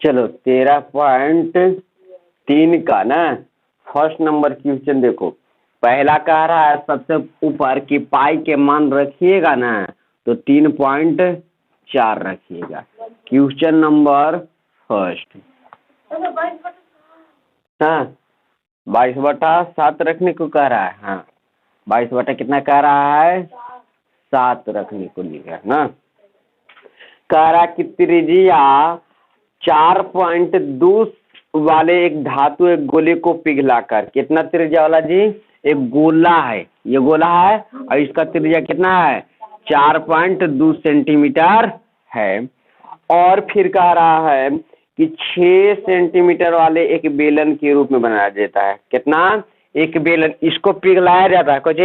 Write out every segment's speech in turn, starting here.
चलो 13.3 का ना फर्स्ट नंबर क्वेश्चन देखो। पहला कह रहा है सबसे ऊपर की पाई के मान रखिएगा ना तो 3.4 रखिएगा। Question number first. हाँ 22/7 रखने को कह रहा है। हाँ 22 कितना कह रहा है 7 रखने को लिखा ना। कह रहा कि त्रिज्या 4.2 वाले एक धातु एक गोले को पिघलाकर, कितना त्रिज्या वाला जी, एक गोला है, ये गोला है और इसका त्रिज्या कितना है 4.2 सेंटीमीटर है। और फिर कह रहा है कि 6 सेंटीमीटर वाले एक बेलन के रूप में बनाया जाता है। कितना, एक बेलन, इसको पिघलाया जाता है, कुछ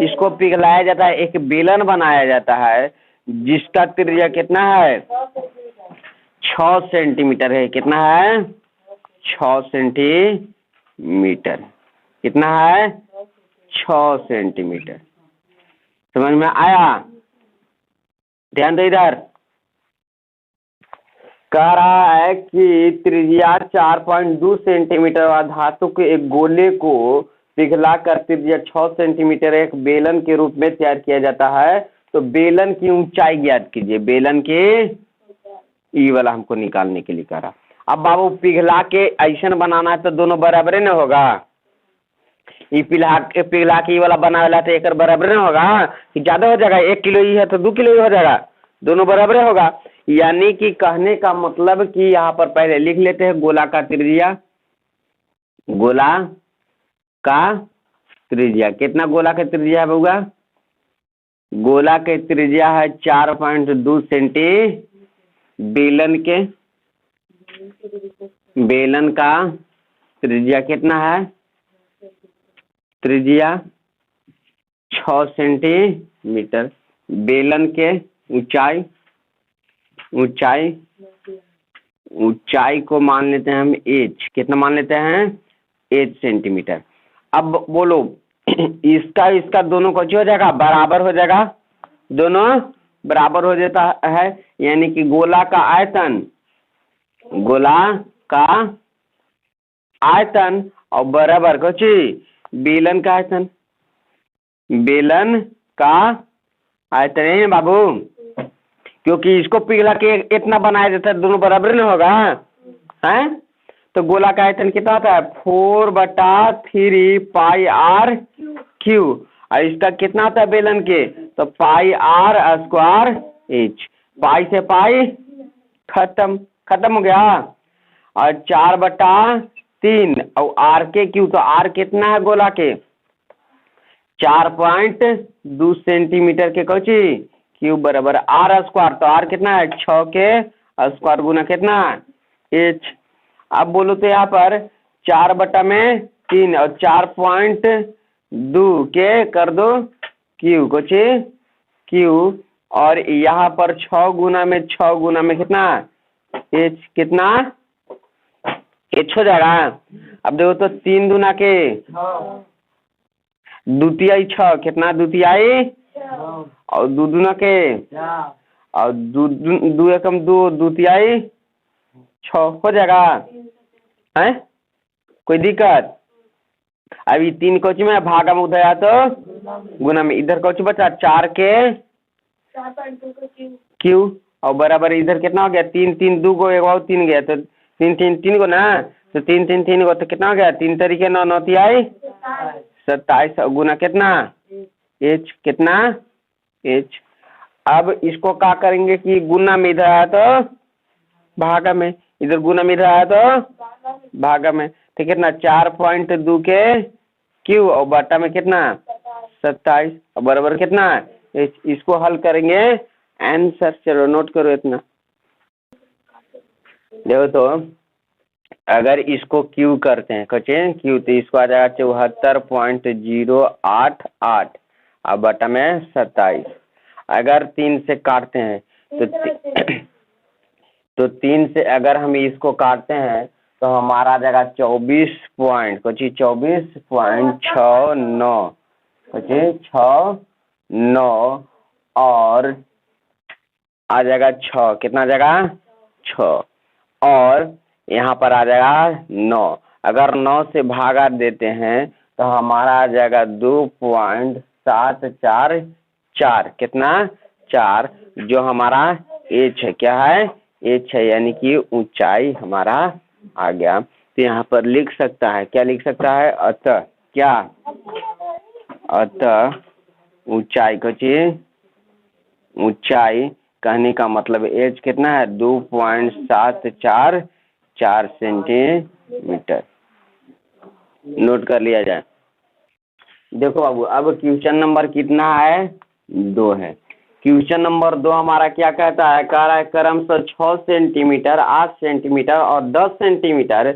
इसको पिघलाया जाता है, एक बेलन बनाया जाता है जिसका त्रिज्या कितना है 6 सेंटीमीटर है। कितना है 6 सेंटीमीटर। कितना है 6 सेंटीमीटर। समझ में आया? ध्यान दो इधर। कह रहा है कि त्रिज्या 4.2 सेंटीमीटर वाला धातु के एक गोले को पिघलाकर त्रिज्या 6 सेंटीमीटर एक बेलन के रूप में तैयार किया जाता है। तो बेलन की ऊंचाई ज्ञात कीजिए। बेलन के ई वाला हमको निकालने के लिए कह रहा। अब बाबू पिघला के ऐसा बनाना है तो दोनों बराबर न होगा। ये पिघला के ई वाला बना वाला तो एक बराबर न होगा कि ज्यादा हो जाएगा। 1 किलो ई है तो 2 किलो ई हो जाएगा, दोनों बराबर होगा। यानी कि कहने का मतलब कि यहाँ पर पहले लिख लेते हैं गोला का त्रिज्या। गोला का त्रिज्या कितना, गोला का त्रिज्या है बउआ, गोला के त्रिज्या है 4.2 सेंटी। बेलन का त्रिज्या कितना है, त्रिज्या 6 सेंटीमीटर। बेलन के ऊंचाई को मान लेते हैं हम h। कितना मान लेते हैं h सेंटीमीटर। अब बोलो इसका दोनों को हो जाएगा, बराबर हो जाएगा, दोनों बराबर हो जाता है। यानी कि गोला का आयतन और बराबर कुछ बेलन का आयतन। बेलन का आयतन है बाबू, क्योंकि इसको पिघला के इतना बनाया जाता है, दोनों बराबर नहीं होगा हैं। तो गोला का आयतन कितना होता है 4/3 पाई आर क्यू। और इसका कितना होता है बेलन के, तो पाई आर स्क्वायर एच। पाई से पाई खत्म हो गया। और 4/3 और आर के क्यू, तो आर कितना है गोला के 4.2 सेंटीमीटर के कोची क्यूब बराबर आर स्क्वायर। तो आर कितना है 6 के स्क्वायर गुना कितना एच। अब बोलो तो यहाँ पर 4/3 और 4.2 के कर दो क्यू कोची क्यू। और यहाँ पर 6 गुना में कितना एच, कितना एच हो जाएगा। अब देखो तो 3 दूना के द्वितीय 6, कितना द्वितीय और 2 दूना के और 2 एकम 2 द्वितीय 6 हो जाएगा है, कोई दिक्कत। अभी 3 कोच में भागा में उधर आया तो गुना में, इधर कोच बचा 4 के क्यू और बराबर इधर कितना हो गया 3 2 को 1 और 3 गया तो 3 को ना, तो 3 को तो कितना हो गया 3 तरीके 9 9 तिहाई 27 गुना कितना एच, कितना एच। अब इसको क्या करेंगे कि गुना में इधर आया तो भागा में, इधर गुना में इधर आया तो भागा में, तो कितना 4.2 के क्यू और बटा में कितना 27 और बराबर कितना एच। इसको हल करेंगे आंसर, चलो नोट करो इतना। देखो तो अगर इसको क्यू करते हैं क्यू, तो इसको आ जाएगा 74.088 और बटा में 27। अगर 3 से काटते हैं तो 3 से अगर हम इसको काटते हैं तो हमारा आ जाएगा 24.69 और आ जाएगा 6, कितना आ जाएगा 6। और यहाँ पर आ जाएगा 9। अगर 9 से भागा देते हैं तो हमारा आ जाएगा 2.744। कितना? 4, जो हमारा एच है। क्या है? एच है, यानी कि ऊंचाई हमारा आ गया। तो यहाँ पर लिख सकता है, क्या लिख सकता है? अतः क्या? अतः ऊंचाई को चाहिए, ऊंचाई कहने का मतलब एच कितना है? 2.744 सेंटीमीटर। नोट कर लिया जाए। देखो बाबू, अब क्वेश्चन नंबर कितना है? 2 है। क्वेश्चन नंबर 2 हमारा क्या कहता है? कह रहा है क्रमशः 6 सेंटीमीटर, 8 सेंटीमीटर और 10 सेंटीमीटर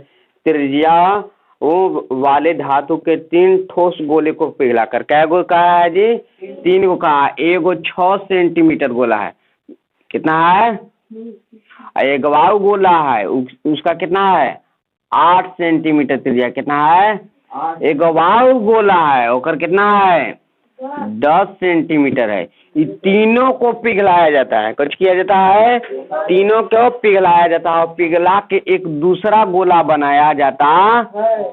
त्रिज्या वाले धातु के 3 ठोस गोले को पिघलाकर। क्या गो कहा है जी? 3 को कहा। एगो 6 सेंटीमीटर गोला है। कितना है? एक वाव गोला है, उसका कितना है? 8 सेंटीमीटर त्रिज्या। कितना है? एक वाव गोला है, ओकर कितना है? 10 सेंटीमीटर है। ये तीनों को पिघलाया जाता है। कुछ किया जाता है? तीनों को पिघलाया जाता है और पिघला के एक दूसरा गोला बनाया जाता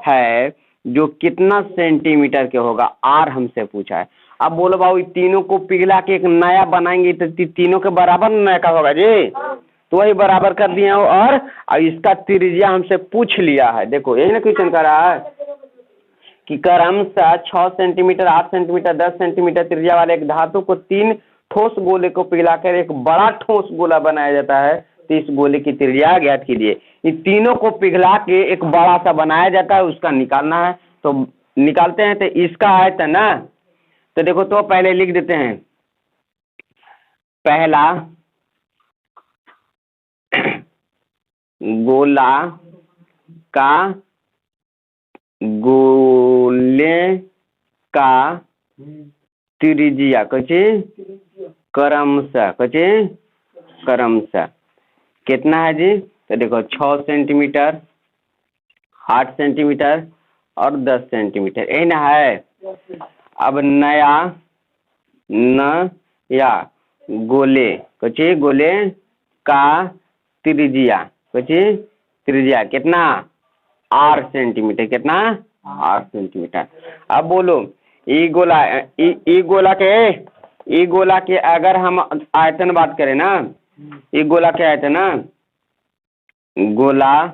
है, जो कितना सेंटीमीटर के होगा? आर हमसे पूछा है। अब बोलो बाबू, तीनों को पिघला के एक नया बनाएंगे तो तीनों के बराबर नया का होगा जी। तो वही बराबर कर दिए। और इसका त्रिज्या हमसे पूछ लिया है। देखो यही ना क्वेश्चन कर रहा है कि क्रमशः 6 सेंटीमीटर, 8 सेंटीमीटर, 10 सेंटीमीटर त्रिज्या वाले एक धातु को 3 ठोस गोले को पिघलाकर एक बड़ा ठोस गोला बनाया जाता है। तो इस गोले की त्रिज्या ज्ञात कीजिए। इन तीनों को पिघला के एक बड़ा सा बनाया जाता है, उसका निकालना है। तो निकालते हैं। तो इसका आयतन ना, तो देखो तो पहले लिख देते हैं। पहला गोला का गोले का त्रिज्या कचे क्रमशः कितना है जी? तो देखो 6 सेंटीमीटर, 8 सेंटीमीटर और 10 सेंटीमीटर, यही ना है। अब नया गोले कचे गोले का त्रिज्या कितना? 8 सेंटीमीटर। कितना? 8 सेंटीमीटर। अब बोलो, ई गोला के अगर हम आयतन बात करें ना, ई गोला के आयतन ना, गोला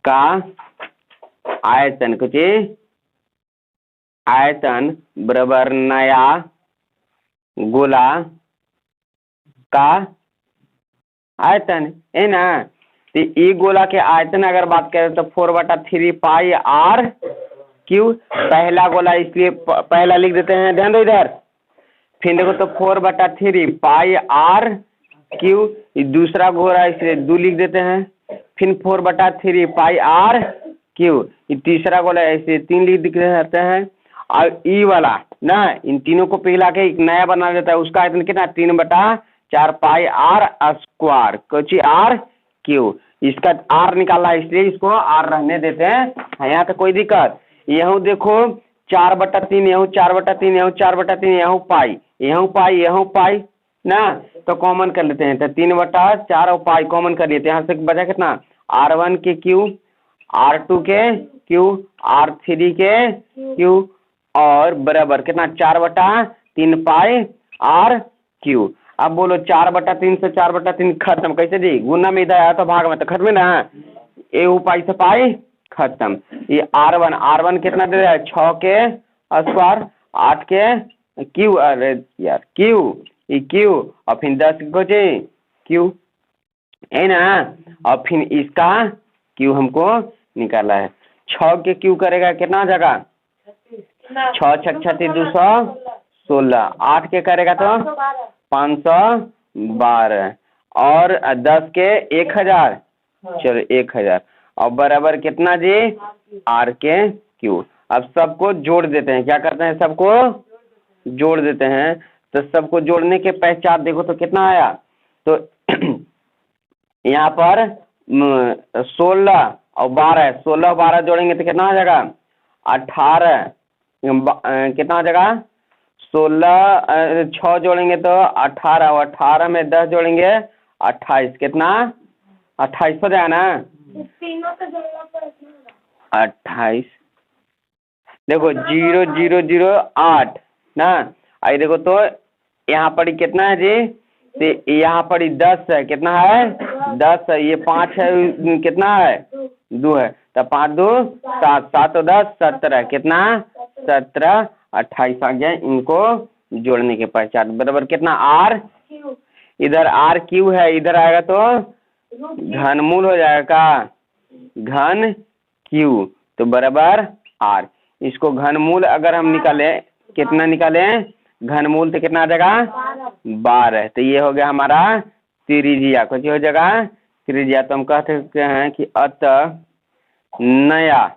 का आयतन कुछ आयतन बराबर नया गोला का आयतन है ना। तो ई गोला के आयतन अगर बात करें तो 4/3 पाई आर क्यू। पहला गोला इसलिए पहला लिख देते हैं, ध्यान दो इधर। फिर देखो तो 4/3 पाई आर क्यू। दूसरा गोला इसलिए 2 लिख देते हैं। फिर 4/3 पाई आर क्यू। तीसरा गोला ऐसे 3 लिख देते हैं। और ई वाला ना, इन तीनों को पिघला के एक नया बना देता है, उसका आयतन कितना? 3/4 पाई आर स्क्वायर कोची आर क्यू। इसका आर निकालना है, इसलिए इसको आर रहने देते हैं। यहाँ पे कोई दिक्कत? यहूँ देखो 4/3, यहूँ 4/3, यहूँ 4/3, यहूँ पाई ना। तो कॉमन कर लेते हैं। तो 3/4 और पाई कॉमन कर लेते हैं। यहाँ से बचा कितना? R1 के क्यू, R2 के क्यू, R3 के क्यू और बराबर कितना? 4/3 पाई आर क्यू। अब बोलो 4/3 से 4/3 खत्म। कैसे जी? गुना में इधर आया तो भाग में तो खत्म ना। ए पाई से पाई खत्म। ये R1 कितना दे रहा है? 6 के स्क्वायर, 8 के क्यू, अरे यार क्यू, ये क्यू और फिर 10 को क्यू है ना। और फिर इसका क्यू हमको निकाला है। 6 के क्यू करेगा कितना जगह? 6 6 36 216। 8 के करेगा तो 512 और 10 के 1000। चलो 1000 और बराबर कितना जी? आर के क्यू। अब सबको जोड़ देते हैं। क्या करते हैं? सबको जोड़ देते हैं। तो सबको जोड़ने के पश्चात देखो तो कितना आया? तो यहाँ पर 16 और 12, 16 और 12 जोड़ेंगे तो कितना हो जाएगा? 18। कितना हो जाएगा? 16 6 जोड़ेंगे तो 18 और 18 में 10 जोड़ेंगे 28। कितना? 28 हो जाएगा ना। तीनों का जोड़ना पर 28 देखो 0 0 0 8 ना। आई देखो तो यहाँ पर कितना है जी, तो यहाँ पर 10 है, कितना है 10 है, ये 5 है, कितना है 2 है, तो 5 2 7 7 और 10 17, कितना 17 28 आ गया। इनको जोड़ने के पश्चात बराबर कितना आर, इधर आर क्यू है, इधर आएगा तो घनमूल हो जाएगा का, घन क्यू, तो बराबर आर। इसको घनमूल अगर हम निकाले, कितना निकाले घनमूल, तो कितना आ जाएगा 12। तो ये हो गया हमारा त्रिज्या, कुछ हो जाएगा त्रिज्या। तो हम कहते हैं कि अतः नया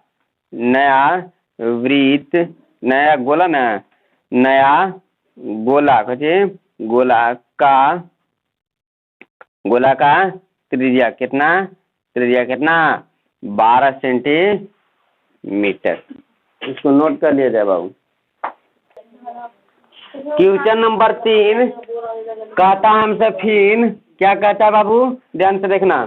नया वृत्त, नया गोला ना, नया गोला कुछ गोला का त्रिज्या कितना 12 सेंटीमीटर। इसको नोट कर लिया जाए बाबू। क्वेश्चन नंबर 3 कहता है हमसे, फिर क्या कहता है बाबू, ध्यान से देखना।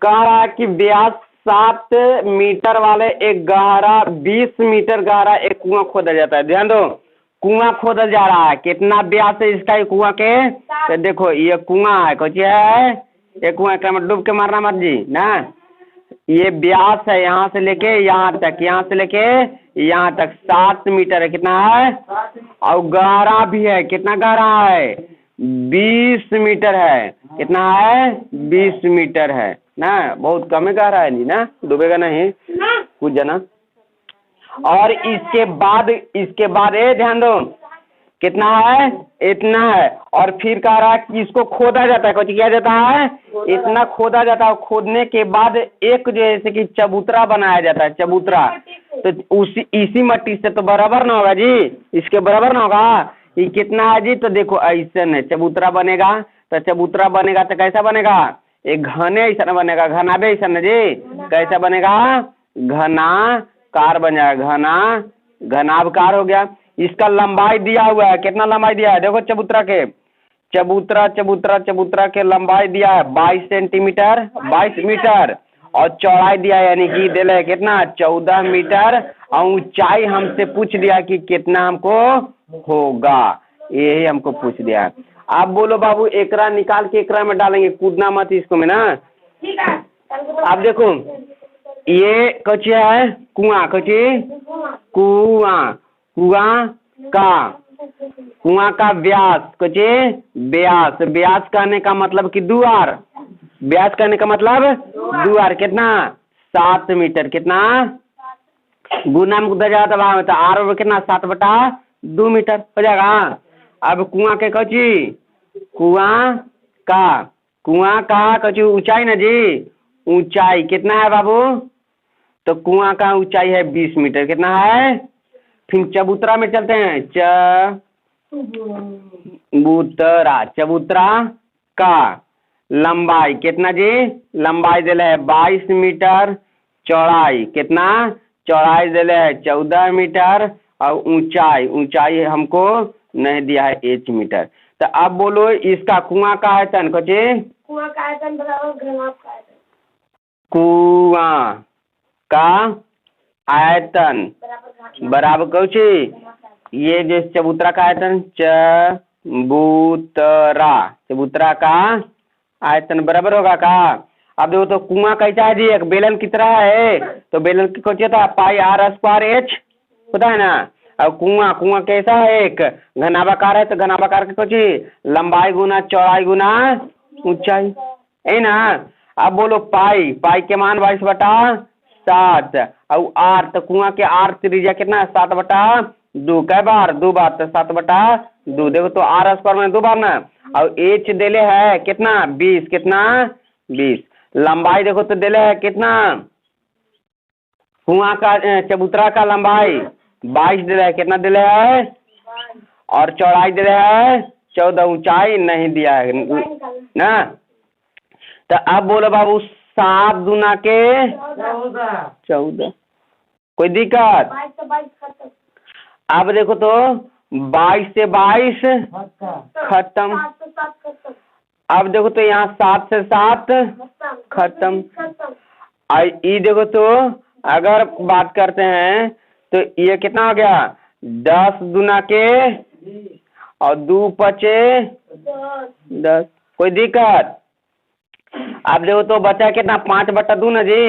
कह रहा है कि व्यास 7 मीटर वाले एक गहरा 20 मीटर गहरा एक कुआं खोदा जाता है। ध्यान दो, कुआं खोदा जा रहा है, कितना व्यास है इसका कुआं के, तो देखो ये कुआं है, कुछ है ये कुआं का, डूब के मारना मत जी ना। ये व्यास है यहाँ से लेके यहाँ तक, यहाँ से लेके यहाँ तक 7 मीटर है, कितना है, और गहरा भी है, कितना गहरा है 20 मीटर है, कितना है 20 मीटर है ना, बहुत कम गहरा है जी ना, डूबेगा नहीं कुछ जना। और इसके बाद ये ध्यान दो कितना है, इतना है। और फिर कह रहा है कि इसको खोदा जाता है, कुछ किया जाता है, इतना खोदा जाता है। खोदने के बाद एक जैसे कि चबूतरा बनाया जाता है, चबूतरा, तो इसी मट्टी से तो बराबर ना होगा जी, इसके बराबर ना होगा। ये कितना है जी, तो देखो ऐसे है चबूतरा बनेगा, तो चबूतरा बनेगा तो कैसा बनेगा, एक घने ऐसा बनेगा, घनाबे ऐसा न जी, कैसा बनेगा घनाकार बन जाएगा, घनाभकार हो गया। इसका लंबाई दिया हुआ है, कितना लंबाई दिया है, देखो चबूतरा के लंबाई दिया है 22 सेंटीमीटर, 22 मीटर, और चौड़ाई दिया है, यानी कि दिया है कितना 14 मीटर, और ऊंचाई हमसे पूछ दिया कि कितना हमको होगा, यही हमको पूछ दिया है। आप बोलो बाबू, एकरा निकाल के एकरा में डालेंगे, कूदना मत इसको में ना। ठीक है, आप देखो ये कच्ची है कुआं, कच्ची कुआं का व्यास, कच्चे व्यास कहने का मतलब कि दुआर, व्यास कहने का मतलब दुआर, कितना 7 मीटर, कितना गुना में उधर जाता है तो आर कितना 7/2 मीटर हो जाएगा। अब कुआं के कच्ची कुआं का कच्ची ऊंचाई ना जी, ऊंचाई कितना है बाबू, तो कुआं का ऊंचाई है 20 मीटर, कितना है। फिर चबूतरा में चलते हैं, चबूतरा का लंबाई कितना जी, लंबाई दिले है 22 मीटर, चौड़ाई कितना, चौड़ाई दिले है 14 मीटर, और ऊंचाई हमको नहीं दिया है 1 मीटर। तो अब बोलो इसका कुआं का आयतन, कुआं का आयतन बराबर घनाभ का आयतन, कुआं का आयतन बराबर कौची, ये जो चबूतरा का आयतन, चबूतरा का आयतन बराबर होगा का। अब देखो तो कुआं कैसा है जी, एक बेलन की तरह है, तो बेलन की कौची था पाई r स्क्वायर h होता है ना। अब कुआं कैसा है, एक घनाभाकार है, तो घनाभाकार की कौची लंबाई गुना चौड़ाई गुना ऊंचाई है ना। अब बोलो पाई के मान 22/7, और आर, तो कुआं के आर त्रिज्या कितना है 7/2, कै बार 2 बार, तो 7/2, देखो तो आर स्क्वायर में 2 बार ना, और एच देले है कितना 20, कितना 20, लंबाई देखो तो देले है कितना, कुआं का चबूतरा का लंबाई 22 दिले है, कितना दिले है, और चौड़ाई दिले है 14, ऊंचाई नहीं दिया है ना। तो अब बोलो बाबू 7 दूना के 14, कोई दिक्कत। अब देखो तो 22 से 22 खत्म, अब देखो तो यहाँ 7 से 7 खत्म। ई देखो तो अगर बात करते हैं तो ये कितना हो गया 10 दूना के और 2 पचे 10। कोई दिक्कत? अब देखो तो बचा कितना 5/2 ना जी,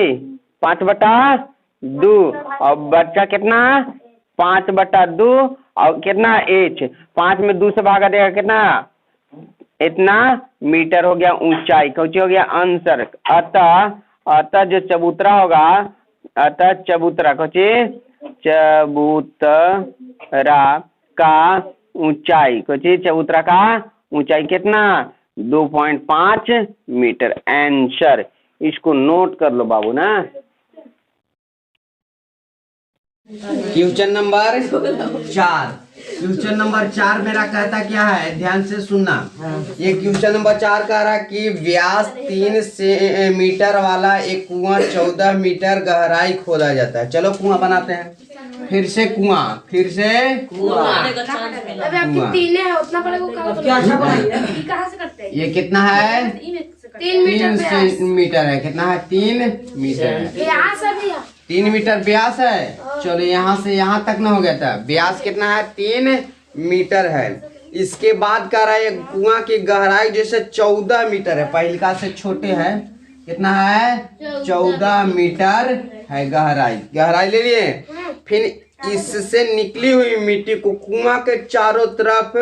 5/2 और बचा कितना 5/2 और कितना एच 5 में 2 से भागा देगा कितना इतना मीटर हो गया ऊंचाई, कौची हो गया आंसर। अतः जो चबूतरा होगा, अतः चबूतरा कौची चबूतरा का ऊंचाई, कौची चबूतरा का ऊंचाई कितना 2.5 मीटर। आंसर इसको नोट कर लो बाबू ना। Question number 4। क्वेश्चन नंबर 4 मेरा कहता क्या है, ध्यान से सुनना। ये क्वेश्चन नंबर 4 कह रहा कि व्यास 3 मीटर वाला एक कुआं 14 मीटर गहराई खोदा जाता है। चलो कुआं बनाते हैं। फिर से कुआं, फिर से कुआं। अबे आपकी 3 है उतना बड़े को कहाँ से करते हैं? ये कितना है 3 मीटर है। कितना है 3 मीटर है। यहाँ से भैया 3 मीटर व्यास है। चलो यहाँ से यहाँ तक ना हो गया था। व्यास कितना है 3 मीटर है। इसके बाद कह रहा है कुआं की गहराई जैसे 14 मीटर है, पहिलका से छोटे है। कितना है 14 मीटर है गहराई। गहराई ले लिए। फिर इससे निकली हुई मिट्टी को कुआं के चारों तरफ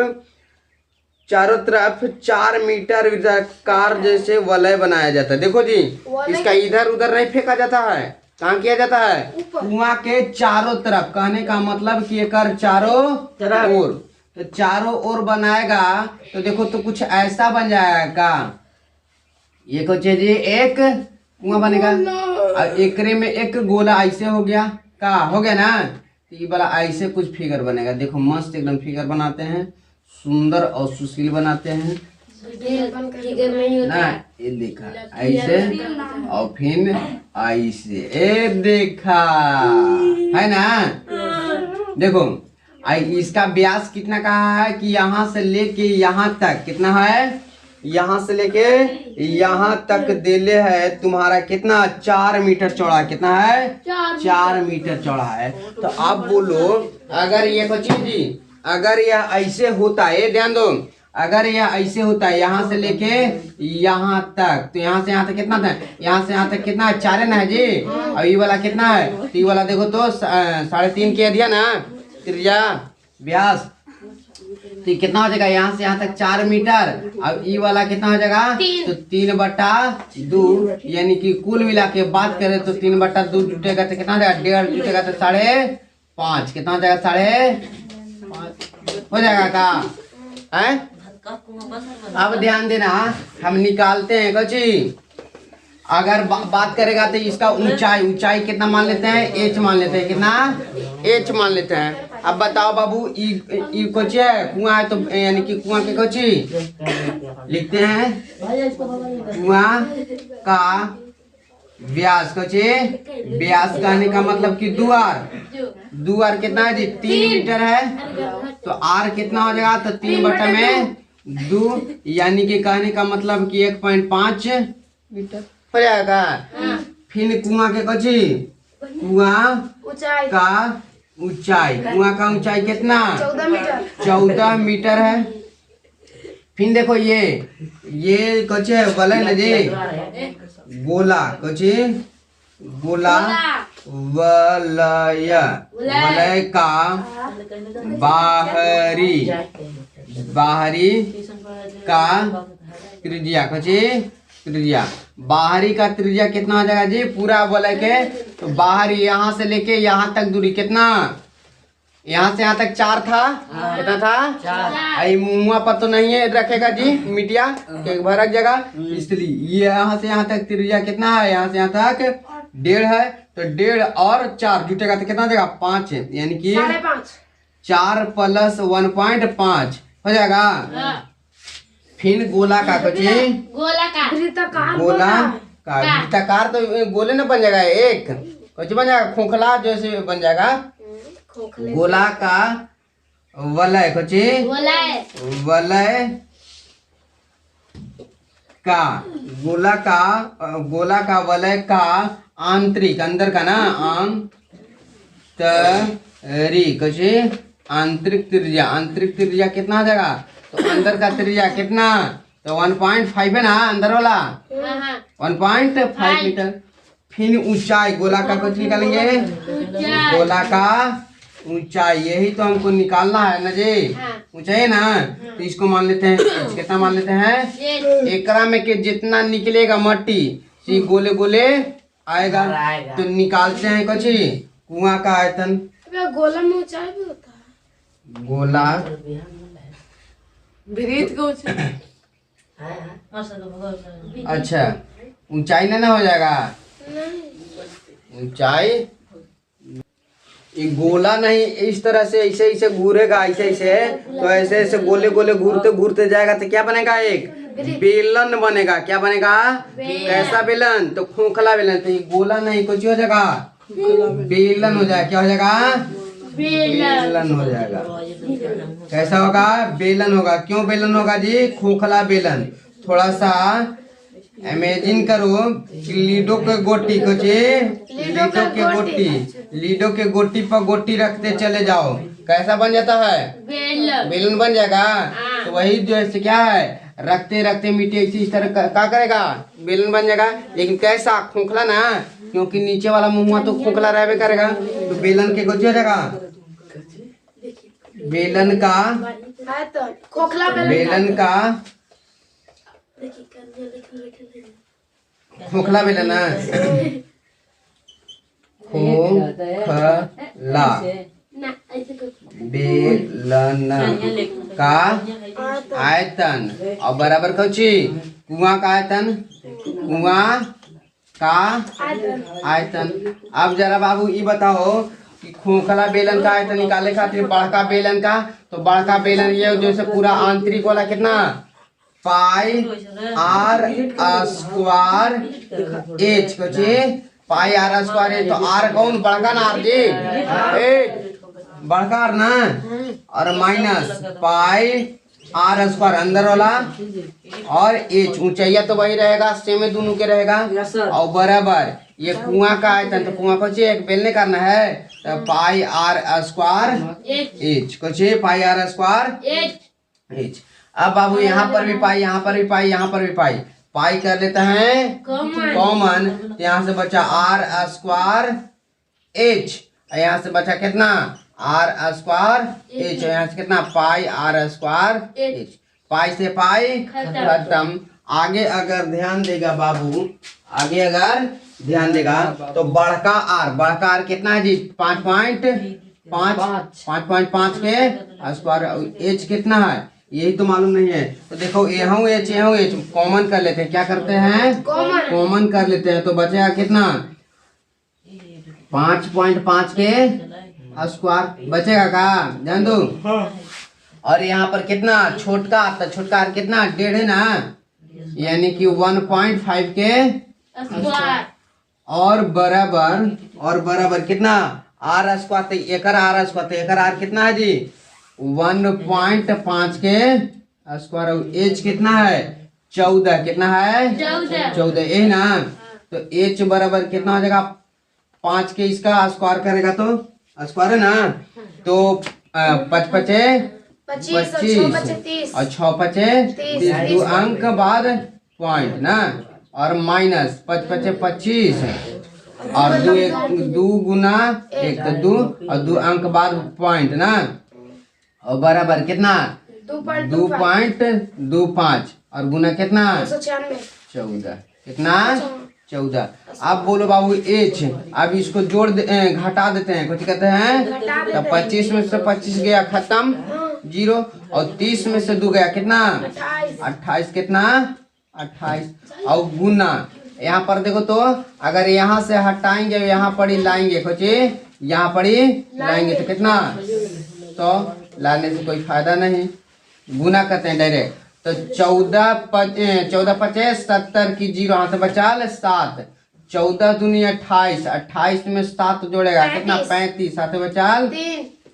4 मीटर कार जैसे वलय बनाया जाता है। देखो जी, इसका इधर उधर नहीं फेंका जाता है। कहाँ किया जाता है कुआं के चारों तरफ। कहने का मतलब कि एक चारों ओर, तो चारों ओर बनाएगा तो देखो तो कुछ ऐसा बन जाएगा। ये कुछ जी एक कुआं बनेगा और एकरे में एक गोला ऐसे हो गया, का हो गया ना। तो ये वाला ऐसे कुछ फिगर बनेगा। देखो मस्त एकदम फिगर बनाते हैं, सुंदर और सुशील बनाते हैं ना। ये देखा ऐसे और फिर ऐसे, ए देखा है ना। देखो इसका व्यास कितना कहा है कि यहाँ से लेके यहाँ तक कितना है, यहाँ से लेके यहाँ तक देले है तुम्हारा कितना 4 मीटर चौड़ा। कितना है 4 मीटर चौड़ा है। तो आप बोलो अगर ये कुछ जी, अगर यह ऐसे होता है, ध्यान दो, अगर यह ऐसे होता है यहाँ से लेके यहाँ तक, तो यहाँ से यहाँ तक कितना था, यहाँ से यहाँ तक कितना है 4 ना है जी। और ये वाला कितना है, तो ये वाला देखो तो 3.5 कह दिया ना त्रिज्या व्यास। तो कितना हो जाएगा यहाँ से यहाँ तक 4 मीटर। अब ये वाला कितना हो जाएगा तो 3/2, यानी कि कुल मिला के बात करें तो 3/2 जुटेगा तो कितना हो जाएगा 1.5 जुटेगा तो 5.5। कितना हो जाएगा 5.5 हो जाएगा का है। अब ध्यान देना, हम निकालते हैं कची। अगर बात करेगा तो इसका ऊंचाई कितना मान लेते हैं, एच मान लेते हैं। कितना एच मान लेते हैं। अब बताओ बाबू ई कोची है, कुआं है तो यानी कि कुआं के कोची लिखते हैं कुआं का व्यास। कोची व्यास कहने का मतलब कि दुआर कितना है जी 3 मीटर है। तो आर कितना हो जाएगा तो 3/2, यानी कि कहने का मतलब कि 1.5 मीटर हो जाएगा। फिर कुआं के कोची कुआं का ऊंचाई, कुआं का ऊंचाई कितना 14 मीटर है। फिर देखो ये कुछ है वलय न जी, गोला कुछ गोला वलय का बाहरी का त्रिज्या कुछ त्रिज्या, बाहरी का त्रिज्या कितना हो जाएगा जी पूरा वलय के। तो बाहरी यहाँ से लेके यहाँ तक दूरी कितना, यहाँ से यहाँ तक 4 था। कितना था 4। मुआ पर तो नहीं है रखेगा जी मीडिया के भरक जगह, इसलिए यहाँ से यहाँ तक त्रिज्या कितना है, यहाँ से यहाँ तक 1.5 है। तो 1.5 और 4 जुटेगा तो कितना हो जाएगा 5, यानी कि 4 + 1.5 हो जाएगा। फिर गोला का कुछ वृत्ताकार तो गोले ना बन जाएगा, एक कुछ बन जाएगा खोखला जैसे बन जाएगा। गोला का वलय कुछ वलय का गोला का वलय का आंतरिक अंदर का ना आंतरिक कशी आंतरिक त्रिज्या कितना हो जाएगा? तो अंदर का त्रिज्या कितना? तो 1.5 है ना अंदर वाला 1.5 मीटर। फिर ऊंचाई गोला का कुछ निकालेंगे गोला का ऊंचाई, यही तो हमको निकालना है ना जी। ऊंचाई है ना, तो इसको मान लेते हैं h। कितना मान लेते हैं? एकरा में के जितना निकलेगा मट्टी सी गोले गोले आएगा। तो निकालते हैं कुछ कुआं का आयतन। गोला में ऊंचाई भी होता है। गोला अच्छा ऊंचाई ना हो जाएगा? ऊंचाई ये गोला नहीं, इस तरह से ऐसे ऐसे घूरेगा ऐसे ऐसे, तो ऐसे ऐसे गोले गोले घूरते घूरते जाएगा तो क्या बनेगा? एक बेलन बनेगा। क्या बनेगा? कैसा बेलन? तो खोखला बेलन। तो ये गोला नहीं कुछ हो जाएगा बेलन हो जाएगा। क्या हो जाएगा? बेलन हो जाएगा। कैसा होगा? बेलन होगा। क्यों बेलन होगा जी? खोखला बेलन। थोड़ा सा इमेजिन करो कि लीडो के गोटी को लीडो के गोटी पर गोटी रखते चले जाओ, कैसा बन जाता है? बेलन बन जाएगा। तो वही जो है क्या है, रखते रखते मिट्टी इस तरह क्या करेगा? बेलन बन जाएगा। लेकिन कैसा? खोखला ना, क्योंकि नीचे वाला मुंह तो खोखला रहबे करेगा। तो बेलन के गोटी हो जाएगा बेलन का खोखला बेलन ना खोखला बेलन का आयतन और बराबर कौची? कुआं का आयतन। कुआं का आयतन। अब जरा बाबू ये बताओ कि खोखला बेलन का आयतन निकाले खातिर बड़का बेलन का, तो बड़का बेलन ये जैसे पूरा आंतरिक वाला कितना? पाई आर स्क्वायर एच कचे पाई आर स्क्वायर एच। तो आर कौन? बड़का ना आर जी बड़का आर ना, और माइनस पाई आर स्क्वायर अंदर वाला और एच ऊंचाइया तो वही रहेगा, सेम दोनों के रहेगा। और बराबर ये कुआं का आयतन, तो कुआं को एक बेलने करना है तो पाई आर स्क्वायर एच कचे पाई आर स्क्वायर एच। अब बाबू यहाँ पर भी पाई, यहाँ पर भी पाई, यहाँ पर भी पाई कर लेते हैं कॉमन। तो यहाँ से बचा आर स्क्वायर एच, यहाँ से बचा कितना? R square h. यहाँ से कितना? Pi r square h. Pi से पाई खत्म। आगे अगर ध्यान देगा बाबू, आगे अगर ध्यान देगा तो बड़का आर कितना है जी? 5.5 के स्क्वायर। एच कितना है यही तो मालूम नहीं है। तो देखो यहाँ एच कॉमन कर लेते हैं। क्या करते हैं? कॉमन कर लेते हैं। तो बचेगा कितना? 5.5 के स्क्वायर बचेगा का? ध्यान दो। और यहाँ पर कितना? छोटका आर कितना? 1.5 है ना, यानी कि 1.5 के स्क्वायर। और बराबर कितना? R square. तो एक आर कितना है जी? 1.5 के स्क्वायर। एच कितना है? 14। कितना है? 14 यही ना। तो एच बराबर कितना हो जाएगा? 5 के इसका स्क्वायर करेगा तो स्क्वायर है ना, तो 5 पचे 25 और 6 पचे 30, 2 अंक बाद पॉइंट ना, और माइनस 5 पचे 25 और 2 गुना 1 तो 2 और 2 अंक बाद पॉइंट ना, और बराबर कितना? 2.25 और गुना कितना? 14। कितना? 14। अब बोलो बाबू एच। अब इसको घटा देते हैं। कुछ कहते हैं? तो 25 में से 25 गया खत्म 0, और 30 में से 2 गया कितना? 28। कितना? 28। और गुना यहाँ पर देखो तो अगर यहाँ से हटाएंगे यहाँ पर ही लाएंगे, कुछ यहाँ पर ही लाएंगे तो कितना? तो लाने से कोई फायदा नहीं, गुना करते हैं डायरेक्ट। तो 14 पचे 70 की 0 हाथ बचाल 7, 14 दूनी 28, 28 में 7 जोड़ेगा कितना? 35, हाथ बचाल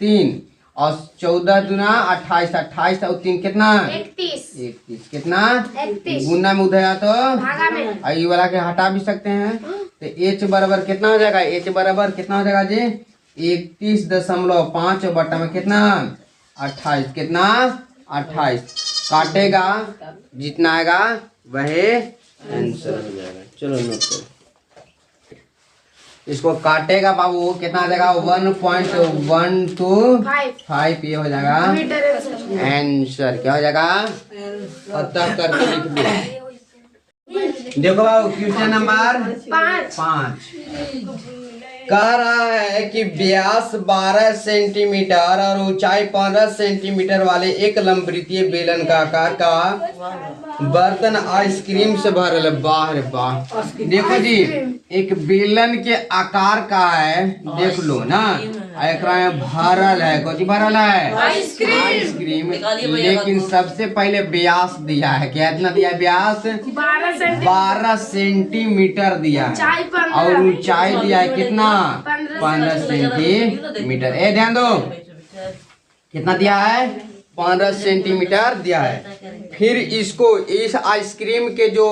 3, और 14 दूना 28, 28 और 3 कितना 31 31 कितना 31 गुना में उधर तो भागा में आई वाला के हटा भी सकते हैं तो h बराबर कितना हो जाएगा h बराबर कितना हो जाएगा जी 31.5 बटा में कितना 28 कितना 28 काटेगा जितना आएगा वही आंसर हो जाएगा। चलो नोट करो इसको काटेगा बाबू कितना आ जाएगा 1.125 ये हो जाएगा आंसर क्या हो जाएगा अतः करके लिख दो। देखो बाबू क्वेश्चन नंबर 5 कह रहा है कि व्यास 12 सेंटीमीटर और ऊंचाई 15 सेंटीमीटर वाले एक लंबवृत्तीय बेलन का आकार का बर्तन आइसक्रीम से भरल है। वाह रे वाह देखो जी एक बेलन के आकार का है देख लो ना एकरा में भरल है कौन भरल है आइसक्रीम लेकिन सबसे पहले व्यास दिया है क्या इतना दिया है व्यास 12 सेंटीमीटर दिया है और ऊंचाई दिया है कितना 15 सेंटीमीटर ए ध्यान दो कितना दिया है 15 सेंटीमीटर दिया है। फिर इसको इस आइसक्रीम के जो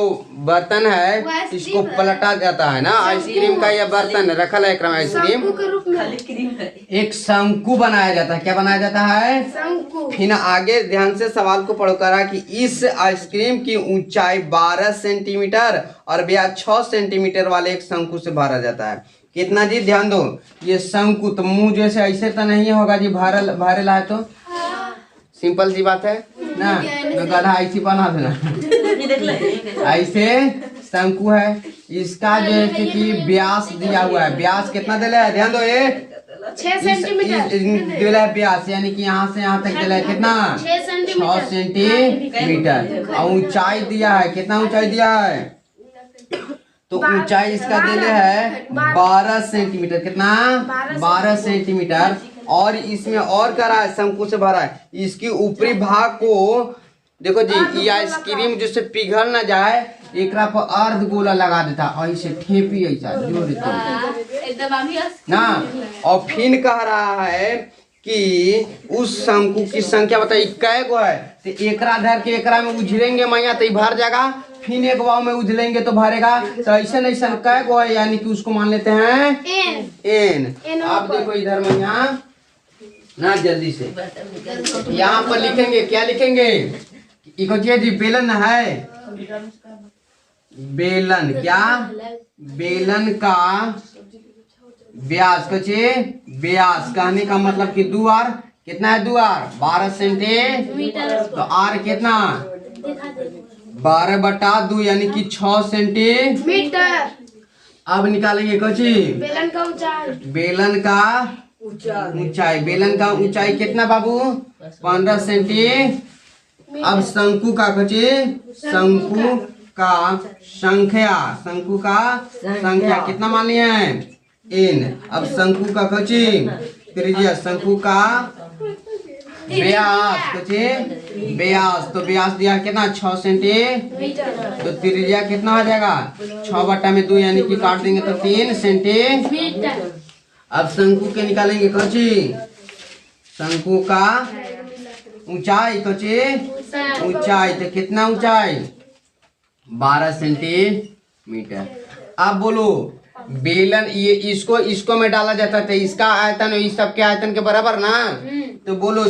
बर्तन है इसको पलटा जाता है ना आइसक्रीम का यह बर्तन रखल है क्रम आइसक्रीम एक शंकु बनाया जाता है। क्या बनाया जाता है फिर आगे ध्यान से सवाल को पढ़ो करा कि इस आइसक्रीम की ऊंचाई 12 सेंटीमीटर और व्यास 6 सेंटीमीटर वाले एक शंकु से भरा जाता है। कितना जी ध्यान दो ये शंकु तो मुंह जैसे ऐसे तो नहीं होगा जी भरेला है तो सिंपल सी बात है ना तो गधा ऐसी बना देना ऐसे शंकु है इसका जैसे कि व्यास दिया हुआ है व्यास कितना दिला है ध्यान दो ये 6 सेंटीमीटर दिला है व्यास यानी कि यहाँ से यहाँ तक दिला है कितना 6 सेंटीमीटर और ऊंचाई दिया है कितना ऊंचाई दिया है तो ऊंचाई इसका दिले है 12 सेंटीमीटर कितना 12 सेंटीमीटर और इसमें और करा है शंकु से भरा है इसकी ऊपरी भाग को देखो जी ये आइसक्रीम जिससे पिघल ना जाए एक पर अर्ध गोला लगा देता ऐसे ठेपी ऐसा जोर ना और फिर कह रहा है कि उस शंकु की संख्या बताइए कै गो है तो एकरा धर के एकरा में उझलेंगे मैया तो भर जाएगा फिर एक वाव में उझलेंगे तो भरेगा तो ऐसा ऐसा कै गो है यानी कि उसको मान लेते हैं एन। आप देखो इधर मैया ना जल्दी से यहाँ पर लिखेंगे क्या लिखेंगे जी बेलन है बेलन क्या बेलन का व्यास व्यास कहने का मतलब कि दुआर कितना है दुआर 12 सेंटीमीटर तो आर कितना 12/2 यानी कि 6 सेंटीमीटर। अब निकालेंगे कची बेलन का ऊंचाई बेलन का ऊंचाई कितना बाबू 15 सेंटीमीटर। अब शंकु का कची शंकु का संख्या कितना मान लिए हैं एन। अब शंकु का कची त्रिज्या शंकु का व्यास कची व्यास तो व्यास दिया कितना 6 सेंटीमीटर तो त्रिज्या कितना हो जाएगा 6/2 यानी कि काट देंगे तो 3 सेंटीमीटर। अब शंकु के निकालेंगे कची शंकु का ऊंचाई कची ऊंचाई तो कितना ऊंचाई 12 सेंटीमीटर। अब बोलो बेलन ये इसको में डाला जाता था इसका आयतन इस सब के आयतन के बराबर ना तो बोलो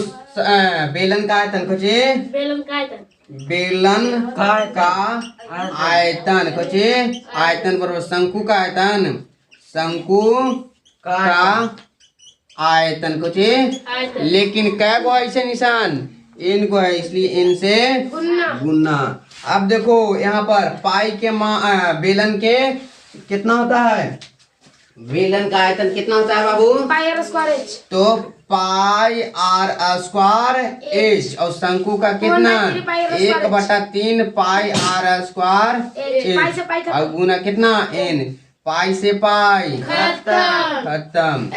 बेलन का आयतन कचे बेलन का आयतन कचे आयतन बराबर शंकु का आयतन शंकु का आयतन कचे लेकिन कै गो ऐसे निशान एन को है इसलिए एन से गुना। अब देखो यहाँ पर पाई के बेलन के कितना होता है बेलन का आयतन कितना होता है बाबू पाई आर स्क्वायर एच तो पाई आर स्क्वायर एच और शंकु का कितना 1/3 पाई आर स्क्वायर एच और गुना कितना एन पाई से पाई खत्म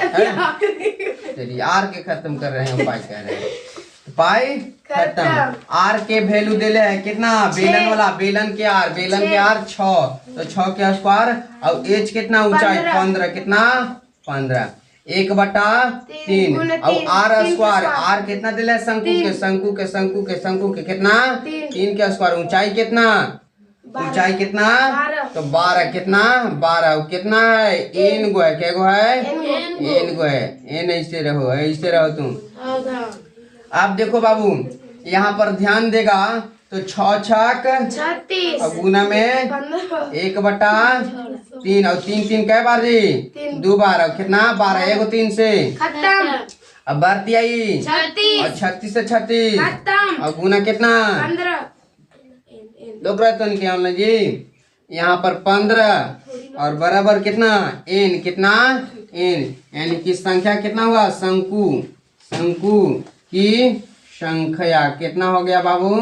चलिए आर के खत्म कर रहे हैं पाई कह रहे हैं पाई खत्म। आर के वैल्यू दिले है कितना बेलन वाला बेलन के आर 6 तो 6 के स्क्वायर और एच कितना ऊंचाई 15 कितना 15 1/3 गुने और तीन, आर तीन के स्क्वायर, स्क्वायर। आर कितना दिला है शंकु के, शंकु के शंकु के शंकु के कितना, तीन। 3 के स्क्वायर, ऊंचाई कितना, ऊंचाई कितना, 12। तो 12 कितना, 12 कितना है, एन गो है, क्या गो है, एन गो है, एन ऐसे रहो तुम। अब देखो बाबू यहाँ पर ध्यान देगा तो 6 छक 36 और गुना में 15 1/3 और 3 कै बार जी, 2 बार, और कितना 12, एगो 3 से खत्म। अब बढ़ती आई 36 और 36 से 36 खत्म। और गुना कितना 15 लोग रहते हैं क्या जी, यहाँ पर 15 और बराबर कितना एन, कितना एन, यानी कि संख्या कितना हुआ, शंकु, शंकु की संख्या कितना हो गया बाबू,